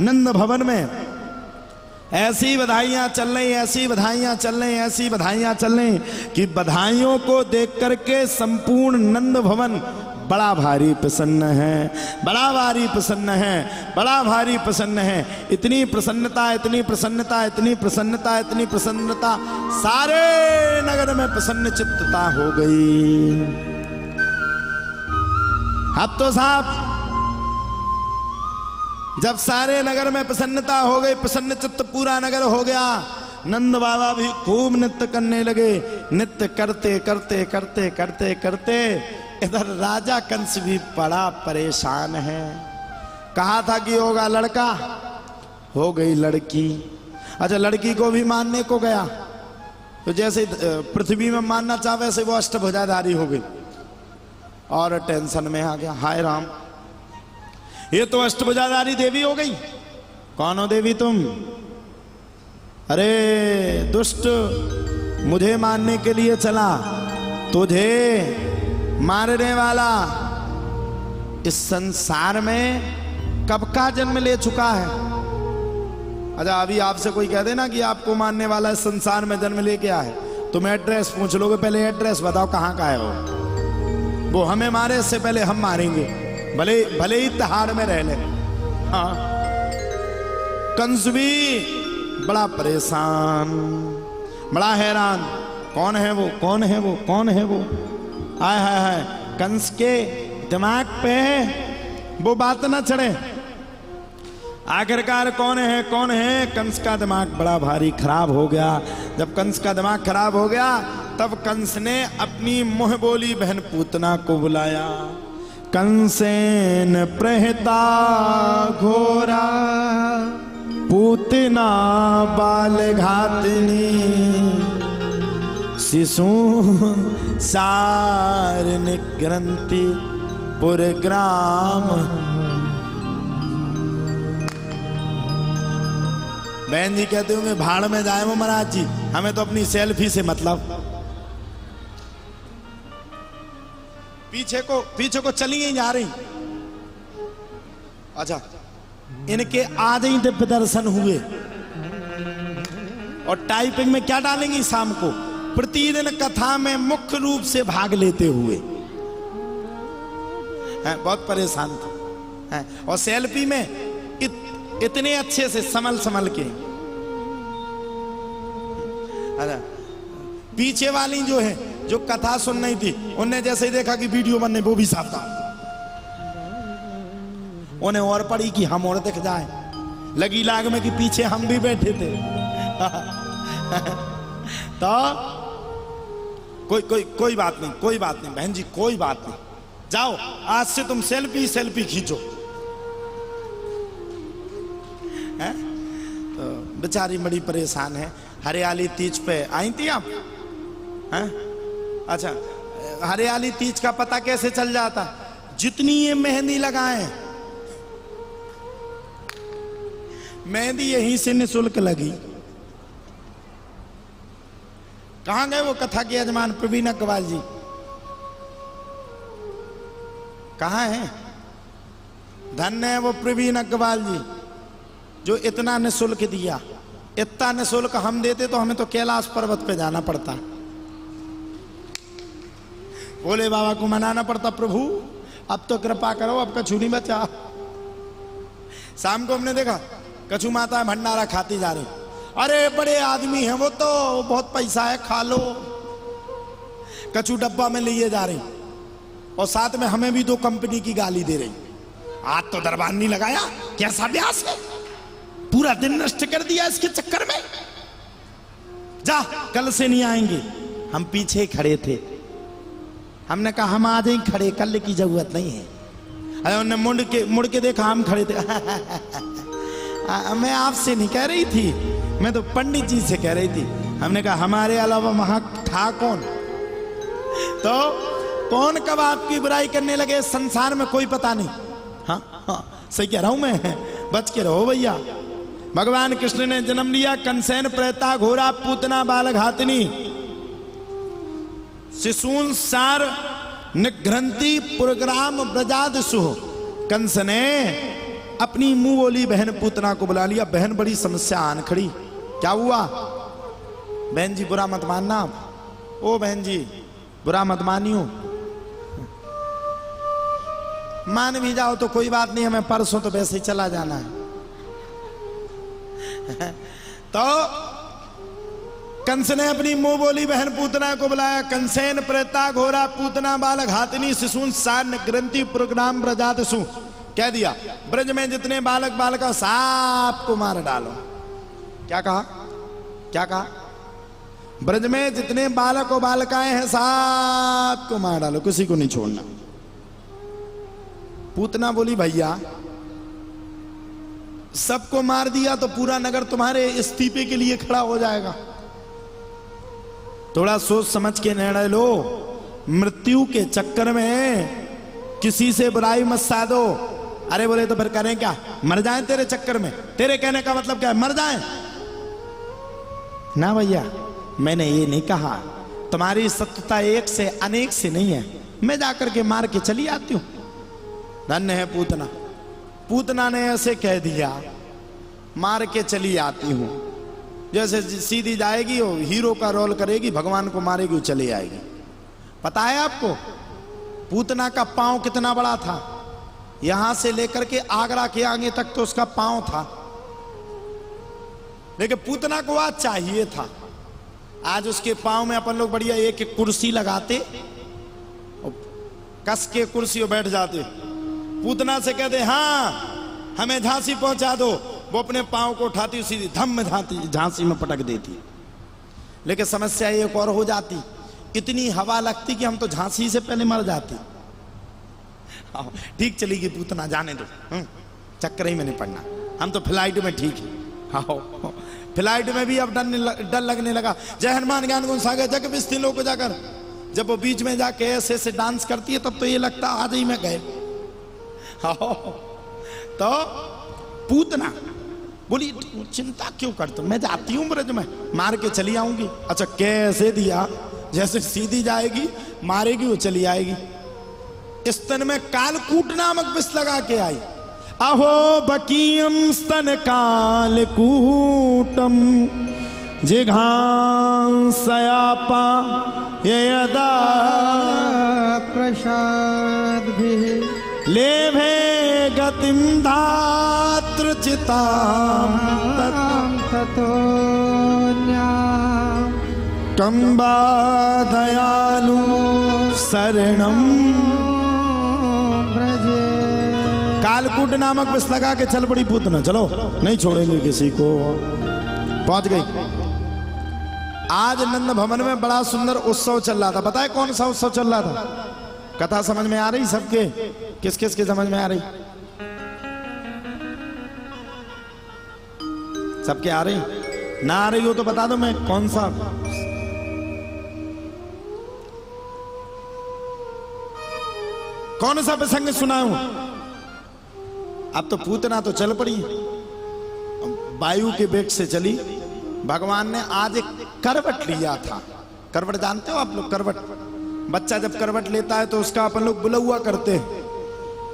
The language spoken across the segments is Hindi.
नंद भवन में ऐसी बधाइयां चल रही, ऐसी बधाइयां चल रही, ऐसी बधाइयां चल रही कि बधाइयों को देख करके संपूर्ण नंद भवन बड़ा भारी प्रसन्न है, बड़ा भारी प्रसन्न है, बड़ा भारी प्रसन्न है। इतनी प्रसन्नता, इतनी प्रसन्नता, इतनी प्रसन्नता, इतनी प्रसन्नता, सारे नगर में प्रसन्न चित्तता हो गई। अब तो साहब जब सारे नगर में प्रसन्नता हो गई, प्रसन्न चित्त पूरा नगर हो गया, नंद बाबा भी खूब नृत्य करने लगे। नृत्य करते करते करते करते करते इधर राजा कंस भी बड़ा परेशान है। कहा था कि होगा लड़का, हो गई लड़की। अच्छा, लड़की को भी मानने को गया तो जैसे पृथ्वी में मानना चाहे वैसे वो अष्टभुजाधारी हो गई और टेंशन में आ गया। हाय राम, ये तो अष्टभुजाधारी देवी हो गई। कौन हो देवी तुम? अरे दुष्ट, मुझे मारने के लिए चला, तुझे मारने वाला इस संसार में कब का जन्म ले चुका है। अच्छा, अभी आपसे कोई कह देना कि आपको मारने वाला इस संसार में जन्म लेके आया है, तुम एड्रेस पूछ लोगे, पहले एड्रेस बताओ कहाँ का है वो हमें मारे इससे पहले हम मारेंगे, भले ही तहाड़ में रह ले। हाँ, कंस भी बड़ा परेशान, बड़ा हैरान, कौन है वो, कौन है वो, कौन है वो। आय हाय हाय, कंस के दिमाग पे वो बात ना चढ़े। आखिरकार कौन है, कौन है? कंस का दिमाग बड़ा भारी खराब हो गया। जब कंस का दिमाग खराब हो गया तब कंस ने अपनी मुंह बोली बहन पूतना को बुलाया। कंसेन प्रहता घोरा पूतना बाल घातनी शिशु सार निग्रंथि पुरग्राम। बहन जी कहते होंगे भाड़ में जाए वो महाराज जी, हमें तो अपनी सेल्फी से मतलब। पीछे को चली ही जा रही। अच्छा, इनके आज ही दिव्य दर्शन हुए और टाइपिंग में क्या डालेंगी शाम को? प्रतिदिन कथा में मुख्य रूप से भाग लेते हुए बहुत परेशान थे। और सेल्फी में इतने अच्छे से संभल के। अरे पीछे वाली जो है, जो कथा सुन रही थी, उन्हें जैसे ही देखा कि वीडियो बनने, वो भी सावधान, उन्हें और पड़ी कि हम और दिख जाए, लगी लाग में कि पीछे हम भी बैठे थे। तो कोई बात नहीं, कोई बात नहीं बहन जी, कोई बात नहीं। जाओ, आज से तुम सेल्फी खींचो। तो बेचारी बड़ी परेशान है। हरियाली तीज पे आई थी आप? हैं? अच्छा, हरियाली तीज का पता कैसे चल जाता? जितनी ये मेहंदी लगाए, मेहंदी यहीं से निःशुल्क लगी। कहां गए वो कथा के यजमान प्रवीण अग्रवाल जी? कहां है? धन्य है वो प्रवीण अग्रवाल जी जो इतना निःशुल्क दिया। इतना निःशुल्क हम देते तो हमें तो कैलाश पर्वत पे जाना पड़ता, भोले बाबा को मनाना पड़ता, प्रभु अब तो कृपा करो, अब कछु नहीं बचा। शाम को हमने देखा कछु माता भंडारा खाती जा रही। अरे बड़े आदमी हैं वो, तो बहुत पैसा है, खा लो। कछु डब्बा में लिए जा रही और साथ में हमें भी 2 कंपनी की गाली दे रही। आज तो दरबार नहीं लगाया, कैसा ब्यास है, पूरा दिन नष्ट कर दिया इसके चक्कर में। जा, कल से नहीं आएंगे। हम पीछे खड़े थे, हमने कहा हम आज ही खड़े, कल की जरूरत नहीं है। अरे उन्होंने मुड़ के देखा, हम खड़े थे। मैं आपसे नहीं कह रही थी, मैं तो पंडित जी से कह रही थी। हमने कहा हमारे अलावा वहां था कौन? तो कौन कब आपकी बुराई करने लगे संसार में कोई पता नहीं। हाँ, सही कह रहा हूं मैं, बच के रहो भैया। भगवान कृष्ण ने जन्म लिया, कंसेन प्रेता घोरा पूतना बाल घातनी शिशून सार निघ्रंथि पुरग्राम ब्रजाद सुह। कंस ने अपनी मुंह बोली बहन पूतना को बुला लिया। बहन बड़ी समस्या आन खड़ी। क्या हुआ? बहन जी बुरा मत मानना। ओ बहन जी बुरा मत मानियो, मान भी जाओ तो कोई बात नहीं, हमें परसों तो वैसे ही चला जाना है। तो कंस ने अपनी मुंह बोली बहन पूतना को बुलाया। कंसेन प्रेता घोरा पूतना बालक हाथिनी शिशुन सार ग्रंथि प्रोग्राम प्रजातसु, कह दिया ब्रज में जितने बालक बालिका सबको मार डालो। क्या कहा? क्या कहा? ब्रज में जितने बालक और बालिकाएं हैं सबको मार डालो, किसी को नहीं छोड़ना। पूतना बोली भैया सबको मार दिया तो पूरा नगर तुम्हारे इस्तीफे के लिए खड़ा हो जाएगा। थोड़ा सोच समझ के निर्णय लो। मृत्यु के चक्कर में किसी से बुराई मत साधो। अरे बोले तो फिर करें क्या? मर जाएं तेरे चक्कर में? तेरे कहने का मतलब क्या है? मर जाएं? ना भैया, मैंने ये नहीं कहा। तुम्हारी शत्रुता एक से अनेक से नहीं है, मैं जाकर के मार के चली आती हूं। धन्य है पूतना। पूतना ने ऐसे कह दिया, मार के चली आती हूं। जैसे सीधी जाएगी वो हीरो का रोल करेगी, भगवान को मारेगी, वो चली आएगी। पता है आपको पूतना का पांव कितना बड़ा था? यहां से लेकर के आगरा के आगे तक तो उसका पांव था। लेकिन पूतना को आज चाहिए था। आज उसके पांव में अपन लोग बढ़िया एक एक कुर्सी लगाते, कस के कुर्सी पर बैठ जाते। पूतना से कहते हाँ हमें झांसी पहुंचा दो, वो अपने पांव को उठाती सीधी धम में झांसी में पटक देती। लेकिन समस्या एक और हो जाती, इतनी हवा लगती कि हम तो झांसी से पहले मर जाते। ठीक चलेगी पूतना, जाने दो, चक्कर ही में नहीं पड़ना, हम तो फ्लाइट में ठीक है। फ्लाइट में भी अब डर लगने लगा। जय हनुमान ज्ञान गुण सागर जग विस्तीर्ण लोक जाकर, जब वो बीच में जाके ऐसे ऐसे डांस करती है तब तो ये लगता आज ही में गए। तो पूतना बोली चिंता क्यों करते, मैं जाती हूं ब्रज में, मार के चली आऊंगी। अच्छा कैसे दिया? जैसे सीधी जाएगी मारेगी वो चली आएगी। स्तन में कालकूट नामक विष लगा के आई। अहो बकीयम स्तन कालकूटम जिघांसयापा यदा प्रसाद भी लेभे गतिम धातृचिताम ततोन्याम कंबा दयालु शरणम ब्रजे। कालकूट नामक विष लगा के चल पड़ी पूतना। चलो नहीं छोड़ेंगे किसी को। पहुंच गई। आज नंद भवन में बड़ा सुंदर उत्सव चल रहा था। बताए कौन सा उत्सव चल रहा था? कथा समझ में आ रही सबके? किस किस के समझ में आ रही? सबके आ रही? ना आ रही हो तो बता दो मैं कौन सा। कौन सा प्रसंग सुनाऊं? अब तो पूतना तो चल पड़ी, वायु के वेग से चली। भगवान ने आज एक करवट लिया था। करवट जानते हो आप लोग? करवट, बच्चा जब करवट लेता है तो उसका अपन लोग बुलौआ करते हैं।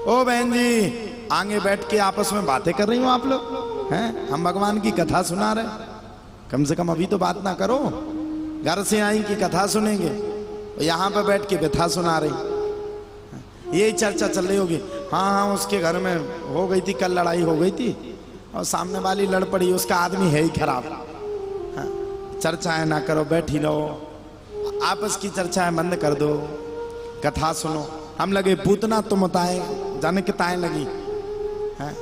ओ बहन जी आगे बैठ के आपस में बातें कर रही हो आप लोग हैं? हम भगवान की कथा सुना रहे, कम से कम अभी तो बात ना करो। घर से आई कि कथा सुनेंगे, यहाँ पे बैठ के व्यथा सुना रही, यही चर्चा चल रही होगी। हाँ हाँ उसके घर में हो गई थी, कल लड़ाई हो गई थी और सामने वाली लड़ पड़ी, उसका आदमी है ही खराब। हाँ, चर्चाएं ना करो, बैठी रहो, आपस की चर्चाएं बंद कर दो, कथा सुनो। हम लगे पूतना तुम ताए जाने के ताए लगी। हाँ?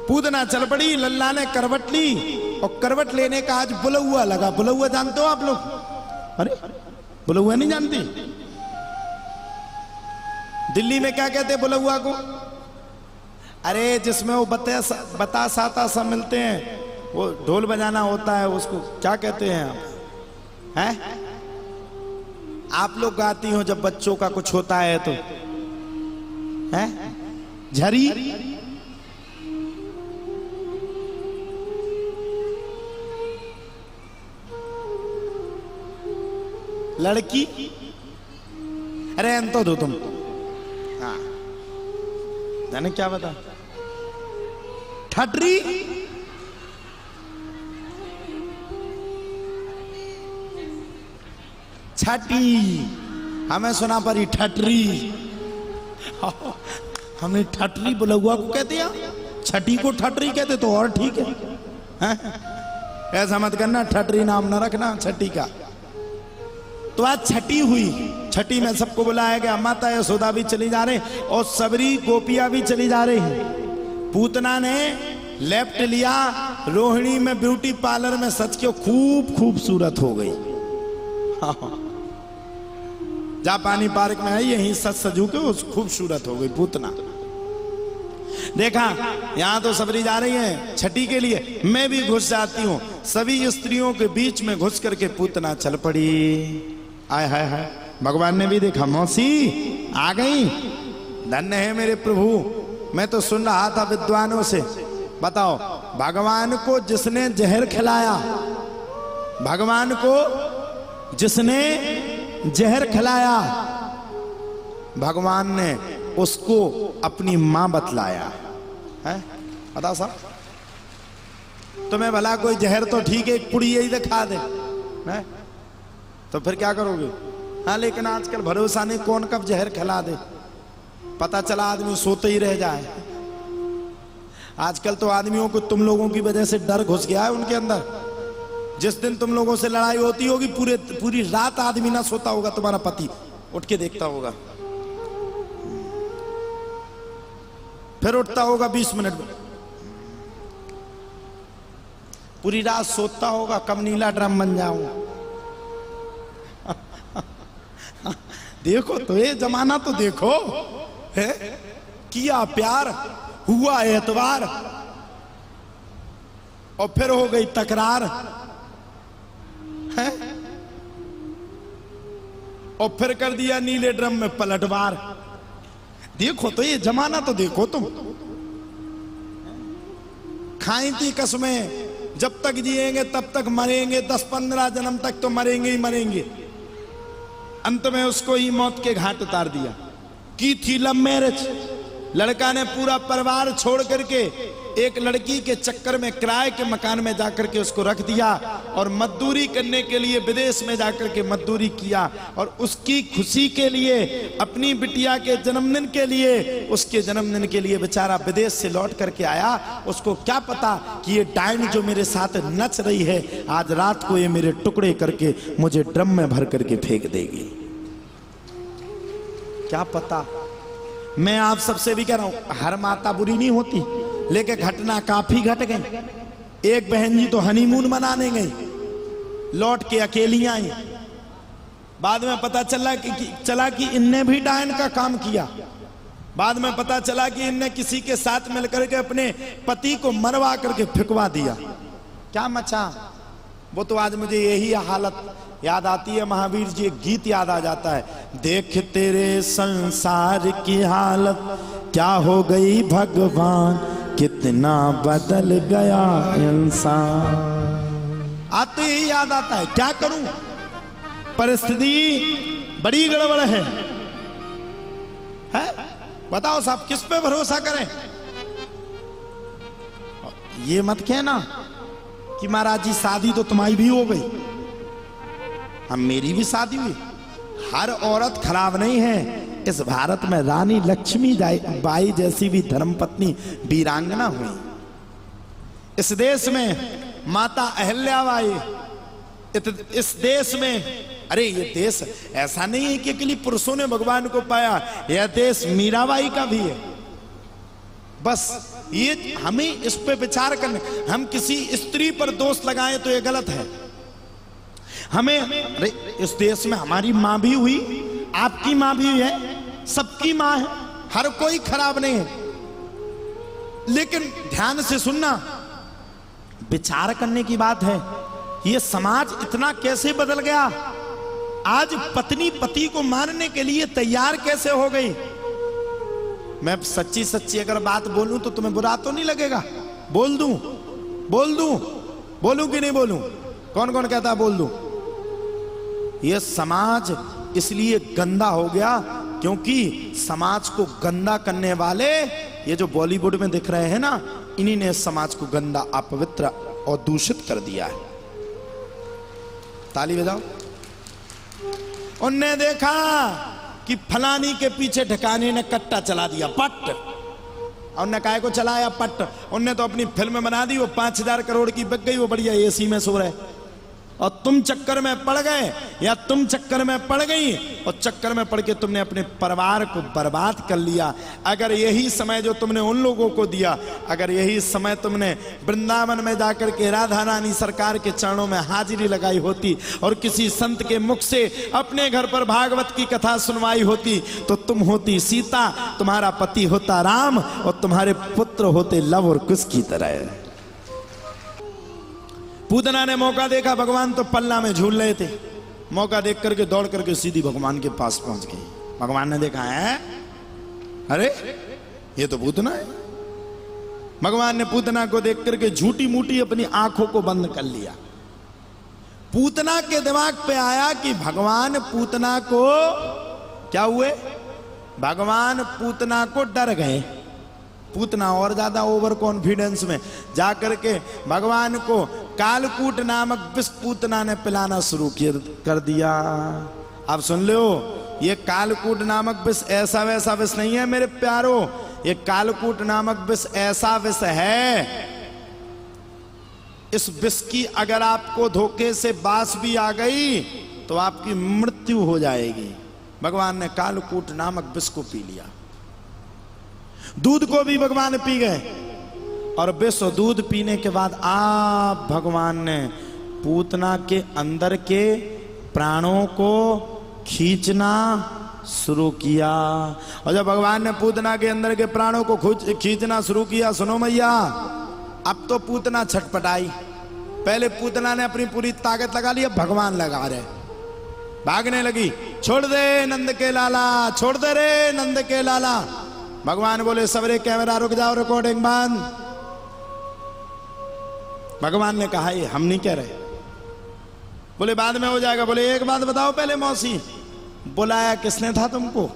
पूतना चल पड़ी, लल्ला ने करवट ली और करवट लेने का आज बुलौआ लगा। बुलौआ जानते हो आप लोग? अरे बुलौआ नहीं जानती? दिल्ली में क्या कहते हैं बुलौआ को? अरे जिसमें वो बता साता सब मिलते हैं, वो ढोल बजाना होता है, उसको क्या कहते हैं आप? हैं? आप लोग गाती हो जब बच्चों का कुछ होता है तो? हैं? झरी? लड़की? अरे अंतो दो तुम। हाँ जाने क्या बता। ठटरी, छठी, हमें सुना परी ठटरी। हमने ठटरी बुलौआ को कहते हैं, छठी को ठटरी कहते तो और ठीक है, ऐसा मत करना, ठटरी नाम ना रखना छठी का। तो आज छठी हुई, छठी में सबको बुलाया गया, माता यशोदा भी चली जा रही और सबरी गोपियां भी चली जा रही हैं। पूतना ने लेफ्ट लिया, रोहिणी में ब्यूटी पार्लर में सच के खूब खूबसूरत हो गई। जापानी पार्क में आई, यहीं सच सजू के उस खूबसूरत हो गई पूतना। देखा यहां तो सबरी जा रही है छठी के लिए, मैं भी घुस जाती हूं। सभी स्त्रियों के बीच में घुस करके पूतना चल पड़ी। आय हाय हाय, भगवान ने भी देखा, मौसी आ गई, धन्य है मेरे प्रभु। मैं तो सुन रहा था विद्वानों से, बताओ भगवान को जिसने जहर खिलाया, भगवान को जिसने जहर खिलाया, भगवान ने उसको अपनी मां बतलाया है। बताओ साहब, तुम्हें भला कोई जहर तो ठीक है, एक पुड़ी यही दिखा दे है? तो फिर क्या करोगे? हाँ, लेकिन आजकल भरोसा नहीं, कौन कब जहर खिला दे, पता चला आदमी सोते ही रह जाए। आजकल तो आदमियों को तुम लोगों की वजह से डर घुस गया है उनके अंदर। जिस दिन तुम लोगों से लड़ाई होती होगी, पूरी रात आदमी ना सोता होगा, तुम्हारा पति उठ के देखता होगा, फिर उठता होगा 20 मिनट में, पूरी रात सोता होगा, कब नीला ड्रम बन जाऊं। देखो तो ये जमाना तो देखो है, किया प्यार, हुआ एतवार, और फिर हो गई तकरार है, और फिर कर दिया नीले ड्रम में पलटवार। देखो तो ये जमाना तो देखो तुम। खाई थी कसमें, जब तक जिएंगे तब तक मरेंगे, 10-15 जन्म तक तो मरेंगे ही मरेंगे। अंत में उसको ही मौत के घाट उतार दिया। की थी लव मैरिज, लड़का ने पूरा परिवार छोड़ करके एक लड़की के चक्कर में किराए के मकान में जाकर के उसको रख दिया, और मजदूरी करने के लिए विदेश में जाकर के मजदूरी किया, और उसकी खुशी के लिए, अपनी बिटिया के जन्मदिन के लिए, उसके जन्मदिन के लिए बेचारा विदेश से लौट करके आया। उसको क्या पता कि ये डायन जो मेरे साथ नच रही है, आज रात को ये मेरे टुकड़े करके मुझे ड्रम में भर करके फेंक देगी। क्या पता। मैं आप सबसे भी कह रहा हूं, हर माता बुरी नहीं होती, लेकिन घटना काफी घट गई। एक बहन जी तो हनीमून मनाने गई, लौट के अकेली आई। बाद में पता चला कि इनने भी डायन का काम किया। बाद में पता चला कि इनने किसी के साथ मिलकर के अपने पति को मरवा करके फेंकवा दिया। क्या मचा। वो तो आज मुझे यही हालत याद आती है, महावीर जी एक गीत याद आ जाता है, देख तेरे संसार की हालत क्या हो गई भगवान, कितना बदल गया इंसान। आज तो यही याद आता है, क्या करूं, परिस्थिति बड़ी गड़बड़ है? बताओ साहब, किस पे भरोसा करें? ये मत कहना कि महाराज जी शादी तो तुम्हारी भी हो गई, हम मेरी भी शादी हुई। हर औरत खराब नहीं है। इस भारत में रानी लक्ष्मी बाई जैसी भी धर्मपत्नी वीरांगना हुई। इस देश में माता अहिल्याबाई, इस देश में, अरे ये देश ऐसा नहीं है कि केवल पुरुषों ने भगवान को पाया, यह देश मीराबाई का भी है। बस ये हमें इस पे विचार करना, हम किसी स्त्री पर दोष लगाएं तो ये गलत है। हमें, अरे इस देश में हमारी मां भी हुई, आपकी मां भी है, सबकी मां है, हर कोई खराब नहीं है। लेकिन ध्यान से सुनना, विचार करने की बात है। ये समाज इतना कैसे बदल गया? आज पत्नी पति को मारने के लिए तैयार कैसे हो गई? मैं सच्ची सच्ची अगर बात बोलूं तो तुम्हें बुरा तो नहीं लगेगा? बोल दूं बोलूं कि नहीं बोलूं? कौन कौन कहता है बोल दूं? यह समाज इसलिए गंदा हो गया क्योंकि समाज को गंदा करने वाले ये जो बॉलीवुड में दिख रहे हैं ना, इन्हीं ने समाज को गंदा, अपवित्र और दूषित कर दिया है। ताली बजाओ। उनने देखा कि फलानी के पीछे ठिकाने ने कट्टा चला दिया, पट। और उनने काहे को चलाया पट? उनने तो अपनी फिल्म बना दी, वो 5,000 करोड़ की बिक गई, वो बढ़िया एसी में सो रहे। और तुम चक्कर में पड़ गए या तुम चक्कर में पड़ गई और चक्कर में पड़ के तुमने अपने परिवार को बर्बाद कर लिया। अगर यही समय जो तुमने उन लोगों को दिया, अगर यही समय तुमने वृंदावन में जाकर के राधा रानी सरकार के चरणों में हाजिरी लगाई होती और किसी संत के मुख से अपने घर पर भागवत की कथा सुनवाई होती, तो तुम होती सीता, तुम्हारा पति होता राम और तुम्हारे पुत्र होते लव और कुश की तरह। पूतना ने मौका देखा, भगवान तो पल्ला में झूल रहे थे, मौका देख करके दौड़ करके सीधी भगवान के पास पहुंच गई। भगवान ने देखा है, अरे ये तो पूतना है। भगवान ने पूतना को देख करके झूठी मूठी अपनी आंखों को बंद कर लिया। पूतना के दिमाग पे आया कि भगवान पूतना को क्या हुए, भगवान पूतना को डर गए। पूतना और ज्यादा ओवर कॉन्फिडेंस में जाकर के भगवान को कालकूट नामक विष पूतना ने पिलाना शुरू कर दिया। अब सुन लो, ये कालकूट नामक विष ऐसा वैसा विष नहीं है मेरे प्यारो, ये कालकूट नामक विष ऐसा विष है, इस विष की अगर आपको धोखे से बास भी आ गई तो आपकी मृत्यु हो जाएगी। भगवान ने कालकूट नामक विष को पी लिया। दूध को भी भगवान पी गए और विष दूध पीने के बाद आप भगवान ने पूतना के अंदर के प्राणों को खींचना शुरू किया। और जब भगवान ने पूतना के अंदर के प्राणों को खींचना शुरू किया, सुनो मैया, अब तो पूतना छटपटाई। पहले पूतना ने अपनी पूरी ताकत लगा ली, अब भगवान लगा रहे, भागने लगी। छोड़ दे नंद के लाला, छोड़ दे रे नंद के लाला। भगवान बोले सबरे कैमरा रुक जाओ, रिकॉर्डिंग बंद। भगवान ने कहा ये हम नहीं कह रहे। बोले बाद में हो जाएगा। बोले एक बात बताओ पहले मौसी, बुलाया किसने था तुमको?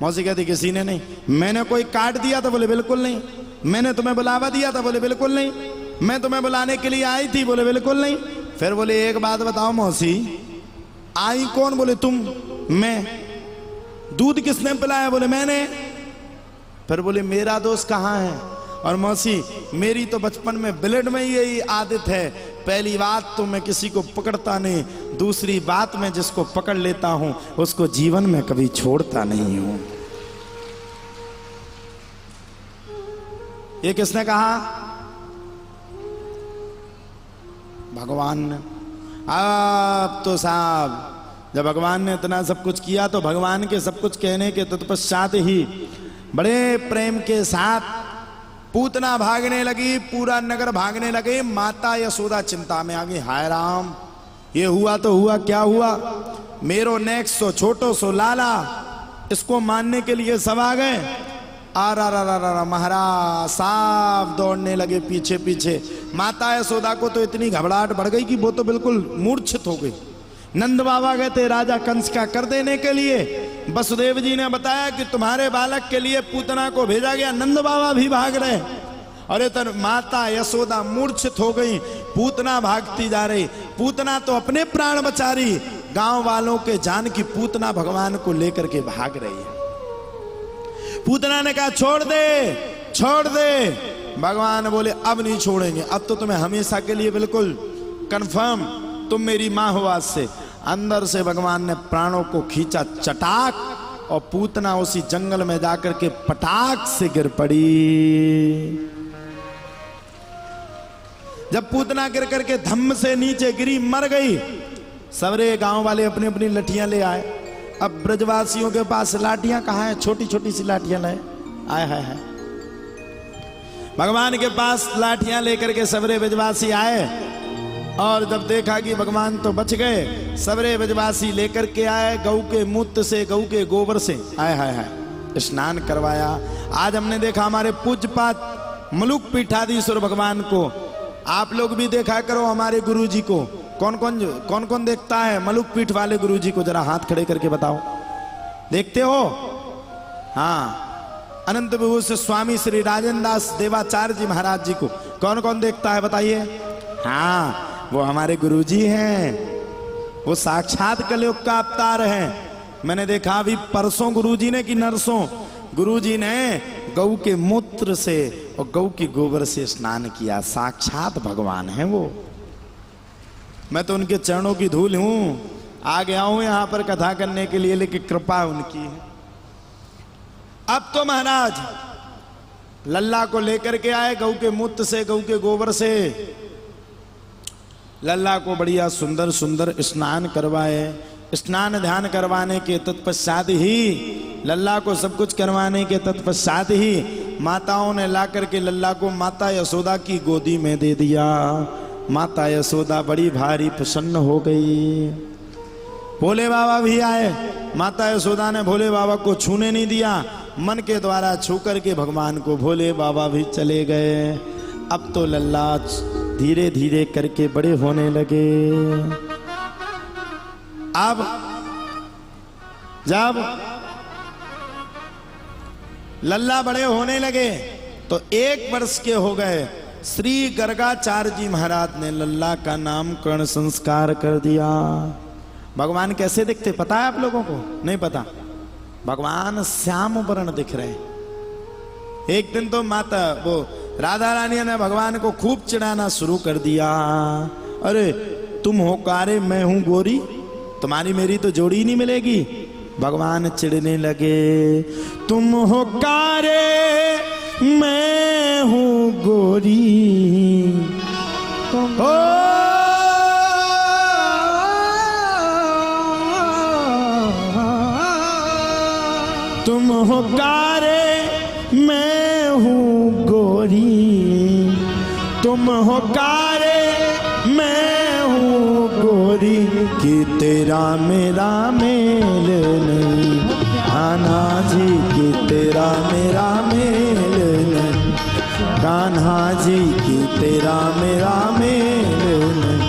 मौसी कहती किसी ने नहीं। मैंने कोई काट दिया था? बोले बिल्कुल नहीं। मैंने तुम्हें बुलावा दिया था? बोले बिल्कुल नहीं। मैं तुम्हें बुलाने के लिए आई थी? बोले बिल्कुल नहीं। फिर बोले एक बात बताओ मौसी, आई कौन? बोले तुम। मैं। दूध किसने पिलाया? बोले मैंने। फिर बोले मेरा दोस्त कहाँ है? और मौसी मेरी तो बचपन में ब्लड में यही आदत है, पहली बात तो मैं किसी को पकड़ता नहीं, दूसरी बात मैं जिसको पकड़ लेता हूं उसको जीवन में कभी छोड़ता नहीं हूं। ये किसने कहा? भगवान ने। अब तो साहब जब भगवान ने इतना सब कुछ किया तो भगवान के सब कुछ कहने के तत्पश्चात ही बड़े प्रेम के साथ पूतना भागने लगी, पूरा नगर भागने लगे। माता यशोदा चिंता में आ गई, हाय राम ये हुआ तो हुआ, क्या हुआ? मेरो नेक्स्ट सो छोटो सो लाला, इसको मानने के लिए सब आ गए। आ महाराज साफ दौड़ने लगे पीछे पीछे। माता यशोदा को तो इतनी घबराहट बढ़ गई कि वो तो बिल्कुल मूर्छित हो गई। नंद बाबा गए थे राजा कंस का कर देने के लिए, वसुदेव जी ने बताया कि तुम्हारे बालक के लिए पूतना को भेजा गया। नंद बाबा भी भाग रहे और इधर माता यशोदा मूर्छित हो गई, पूतना भागती जा रही। पूतना तो अपने प्राण बचा रही, गांव वालों के जान की पूतना भगवान को लेकर के भाग रही है। पूतना ने कहा छोड़ दे, छोड़ दे। भगवान बोले अब नहीं छोड़ेंगे, अब तो तुम्हें हमेशा के लिए बिल्कुल कंफर्म तुम मेरी मां हो आज से। अंदर से भगवान ने प्राणों को खींचा चटाक, और पूतना उसी जंगल में जाकर के पटाक से गिर पड़ी। जब पूतना गिर करके धम्म से नीचे गिरी, मर गई, सबरे गांव वाले अपनी अपनी लठियां ले आए। अब ब्रजवासियों के पास लाठियां कहाँ है? छोटी छोटी सी लाठियां लाए। आए हाय हाय, भगवान के पास लाठियां लेकर के सबरे ब्रजवासी आए और जब देखा कि भगवान तो बच गए, सबरे ब्रजवासी लेकर के आए गऊ के मूत्र से, गऊ के गोबर से आए हाय हाय स्नान करवाया। आज हमने देखा हमारे पूज्यपात मलुक पीठाधीश्वर भगवान को, आप लोग भी देखा करो हमारे गुरुजी को। कौन कौन देखता है मलुक पीठ वाले गुरुजी को? जरा हाथ खड़े करके बताओ, देखते हो? हाँ, अनंत विभूषण स्वामी श्री राजेंद्र दास देवाचार्य जी महाराज जी को कौन कौन देखता है बताइए? हाँ, वो हमारे गुरुजी हैं, वो साक्षात कलयुग का अवतार है। मैंने देखा अभी परसों गुरुजी ने कि नरसों, गुरुजी ने गऊ के मूत्र से और गऊ के गोबर से स्नान किया। साक्षात भगवान है वो। मैं तो उनके चरणों की धूल हूं, आ गया हूं यहां पर कथा करने के लिए, लेकिन कृपा उनकी है। अब तो महाराज लल्ला को लेकर के आए, गऊ के मूत्र से, गऊ के गोबर से लल्ला को बढ़िया सुंदर सुंदर स्नान करवाए। स्नान ध्यान करवाने के तत्पश्चात ही, लल्ला को सब कुछ करवाने के तत्पश्चात ही माताओं ने ला करके लल्ला को माता यशोदा की गोदी में दे दिया। माता यशोदा बड़ी भारी प्रसन्न हो गई। भोले बाबा भी आए, माता यशोदा ने भोले बाबा को छूने नहीं दिया, मन के द्वारा छू करके भगवान को भोले बाबा भी चले गए। अब तो लल्ला धीरे धीरे करके बड़े होने लगे। अब जब लल्ला बड़े होने लगे तो 1 वर्ष के हो गए। श्री गर्गाचार्य जी महाराज ने लल्ला का नामकरण संस्कार कर दिया। भगवान कैसे दिखते पता है आप लोगों को? नहीं पता। भगवान श्याम वर्ण दिख रहे। एक दिन तो माता वो राधा रानी ने भगवान को खूब चिढ़ाना शुरू कर दिया। अरे तुम हो कारे, मैं हूं गोरी, तुम्हारी मेरी तो जोड़ी नहीं मिलेगी। भगवान चिढ़ने लगे, तुम हो कारे मैं हूं गोरी, ओ तुम हो कारे मैं हूं गोरी, तुम हो कारे मैं हूं गोरी, कि तेरा मेरा मेल नहीं, कान्हा जी की तेरा मेरा मेल नहीं, कान्हा जी की तेरा मेरा मेल नहीं।